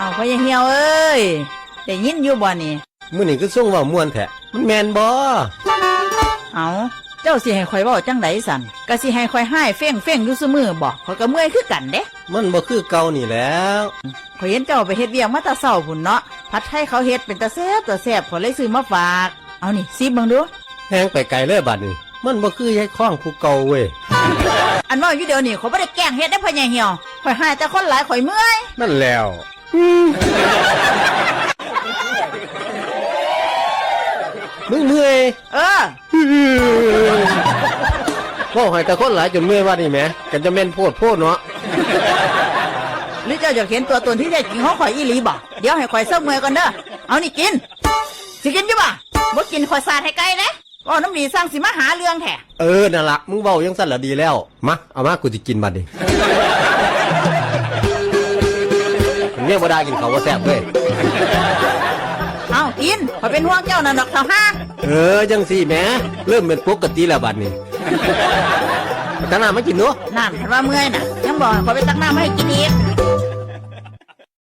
เอาพ่อยังเหี่ยวเอ้ยได้ยินอยู่บ่นี่มื้อนี้ก็ส่งเว้าม่วนแท้มันแม่นบ่เอาเจ้าสิให้ข่อยเว้าจังไดสั่นก็สิให้ข่อยให้เฟ้งอยู่ซุมื้อบ่ข่อยก็เมื่อยคือกันเด้มันบ่คือเก่านี่แล้วข่อยเห็นเจ้าไปเฮ็ดเวียกมาแต่เช้าพุ่นเนาะผัดไทยเขาเฮ็ดเป็นตาแซ่บข่อยเลยซื้อมาฝากเอานี่ซิเบิ่งดูแฮงไปไกลเลยบัดนี้มันบ่คือยายข้องผู้เก่าเว้ยอันว่าอยู่เดี๋ยวนี้ข่อยบ่ได้แกล้งเฮ็ดได้พ่อใหญ่เหี่ยวข่อยให้แต่คนหลายข่อยเมื่อยนั่นแล้วมึงเมื่อยพ่อให้แต่คนหลายจนเมื่อยว่านี่แหมกันจะแม่นโพดเนาะหรือเจ้าอยากเห็นตัวตนที่แท้จริงของข่อยอีหลีบ่เดี๋ยวให้ข่อยเซาเมื่อยก่อนเด้อเอานี่กินสิกินอยู่บ่บ่กินข่อยสาดให้ไกลเด้ก็น้ำดีสร้างสิมาหาเรื่องแท้นั่นล่ะมึงเว้าจังซั่นล่ะดีแล้วมาเอามากูสิกินบัดนี้เนี่ยบ่ได้กินข้าวบ่แซ่บเว้ยเอากินข่อยเป็นห่วงเจ้านั่นดอกเฒ่าห้าจังซี่แหมเริ่มเป็นปกติแล้วบัดนี้ตั้งน้ำมากินเนาะนั่นเห็นว่าเมื่อยน่ะยังบอกข่อยไปตักน้ำมาให้กินอีก